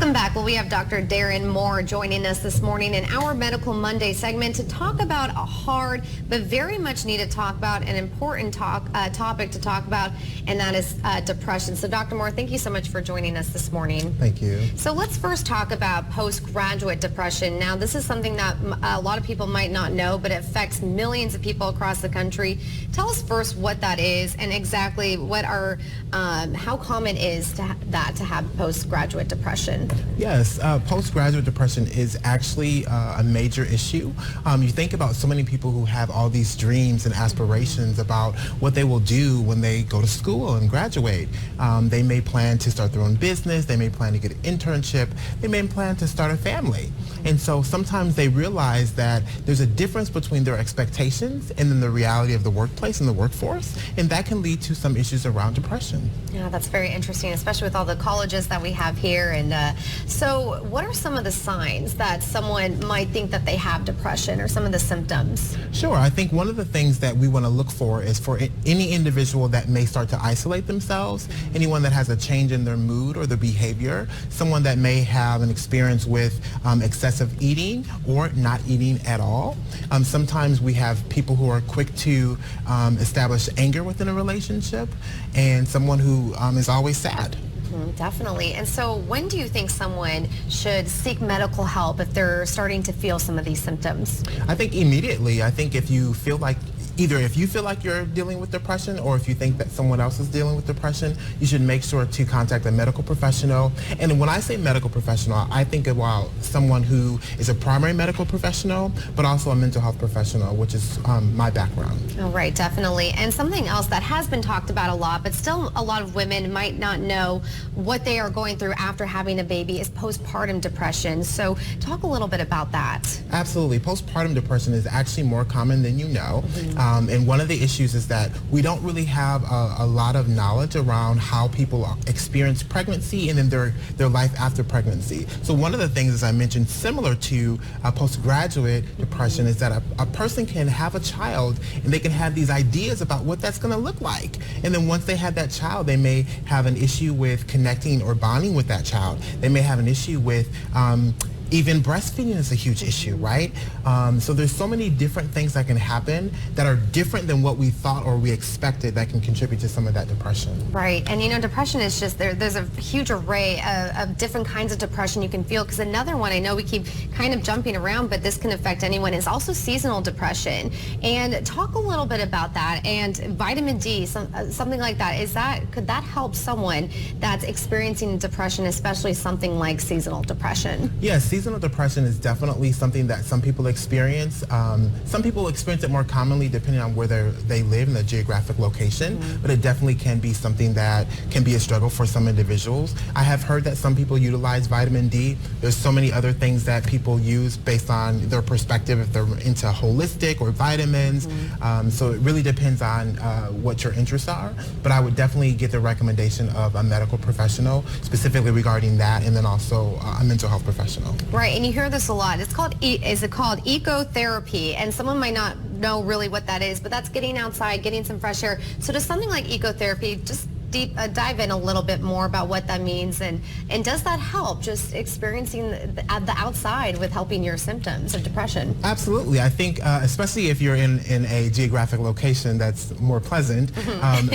Welcome back. Well, we have Dr. Darren Moore joining us this morning in our Medical Monday segment to talk about a hard but very much needed talk about, an important topic to talk about, and that is depression. So, Dr. Moore, thank you so much for joining us this morning. Thank you. So let's first talk about postgraduate depression. Now, this is something that a lot of people might not know, but it affects millions of people across the country. Tell us first what that is and exactly what are, how common is to have postgraduate depression. Yes, postgraduate depression is actually a major issue. You think about so many people who have all these dreams and aspirations about what they will do when they go to school and graduate. They may plan to start their own business, they may plan to get an internship, they may plan to start a family. And so sometimes they realize that there's a difference between their expectations and then the reality of the workplace and the workforce, and that can lead to some issues around depression. Yeah, that's very interesting, especially with all the colleges that we have here. And so what are some of the signs that someone might think that they have depression, or some of the symptoms? Sure. I think one of the things that we want to look for is for any individual that may start to isolate themselves, anyone that has a change in their mood or their behavior, someone that may have an experience with excessive eating or not eating at all. Sometimes we have people who are quick to establish anger within a relationship, and someone who is always sad. Definitely. And so when do you think someone should seek medical help if they're starting to feel some of these symptoms? I think immediately. I think if you feel like you're dealing with depression, or if you think that someone else is dealing with depression, you should make sure to contact a medical professional. And when I say medical professional, I think about someone who is a primary medical professional, but also a mental health professional, which is my background. Oh, right, definitely. And something else that has been talked about a lot, but still a lot of women might not know what they are going through after having a baby, is postpartum depression. So talk a little bit about that. Absolutely. Postpartum depression is actually more common than you know. And one of the issues is that we don't really have a lot of knowledge around how people experience pregnancy and then their life after pregnancy. So one of the things, as I mentioned, similar to postgraduate depression, is that a person can have a child and they can have these ideas about what that's going to look like. And then once they have that child, they may have an issue with connecting or bonding with that child. They may have an issue with even breastfeeding is a huge issue, right? So there's so many different things that can happen that are different than what we thought or we expected that can contribute to some of that depression. Right, and you know, depression is just, there's a huge array of different kinds of depression you can feel, because another one, I know we keep kind of jumping around, but this can affect anyone, is also seasonal depression. And talk a little bit about that, and vitamin D, something like that. Could that help someone that's experiencing depression, especially something like seasonal depression? Yes, seasonal depression is definitely something that some people experience. Some people experience it more commonly depending on where they live in the geographic location, but it definitely can be something that can be a struggle for some individuals. I have heard that some people utilize vitamin D. There's so many other things that people use based on their perspective, if they're into holistic or vitamins. So it really depends on what your interests are, but I would definitely get the recommendation of a medical professional, specifically regarding that, and then also a mental health professional. Right, and you hear this a lot. Is it called ecotherapy? And someone might not know really what that is, but that's getting outside, getting some fresh air. So does something like ecotherapy just dive in a little bit more about what that means, and does that help, just experiencing the outside with helping your symptoms of depression? Absolutely. I think especially if you're in a geographic location that's more pleasant,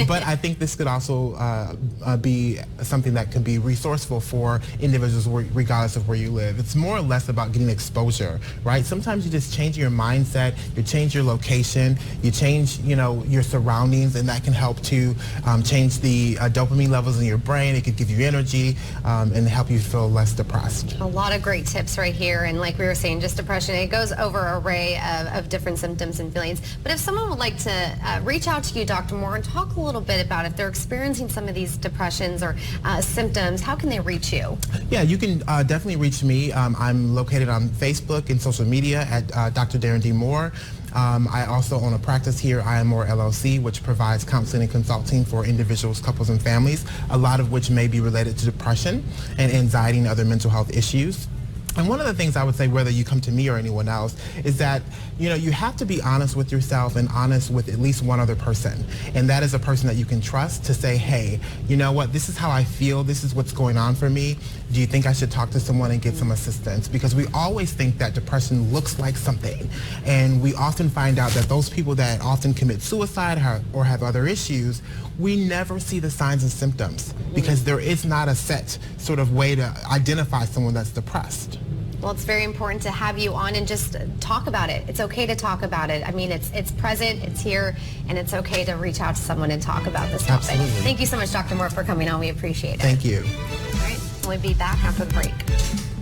but I think this could also be something that could be resourceful for individuals regardless of where you live. It's more or less about getting exposure, right? Sometimes you just change your mindset, you change your location, you change, your surroundings, and that can help to change the dopamine levels in your brain. It could give you energy and help you feel less depressed. A lot of great tips right here, and like we were saying, just depression, it goes over an array of different symptoms and feelings. But if someone would like to reach out to you, Dr. Moore, and talk a little bit about if they're experiencing some of these depressions or symptoms, how can they reach you? Yeah, you can definitely reach me. I'm located on Facebook and social media at Dr. Darren D. Moore. I also own a practice here, I Am More LLC, which provides counseling and consulting for individuals, couples, and families, a lot of which may be related to depression and anxiety and other mental health issues. And one of the things I would say, whether you come to me or anyone else, is that, you know, you have to be honest with yourself and honest with at least one other person. And that is a person that you can trust to say, hey, you know what, this is how I feel, this is what's going on for me. Do you think I should talk to someone and get some assistance? Because we always think that depression looks like something. And we often find out that those people that often commit suicide or have other issues, we never see the signs and symptoms because there is not a set sort of way to identify someone that's depressed. Well, it's very important to have you on and just talk about it. It's okay to talk about it. I mean, it's present, it's here, and it's okay to reach out to someone and talk about this topic. Absolutely. Thank you so much, Dr. Moore, for coming on. We appreciate it. Thank you. All right, we'll be back after the break.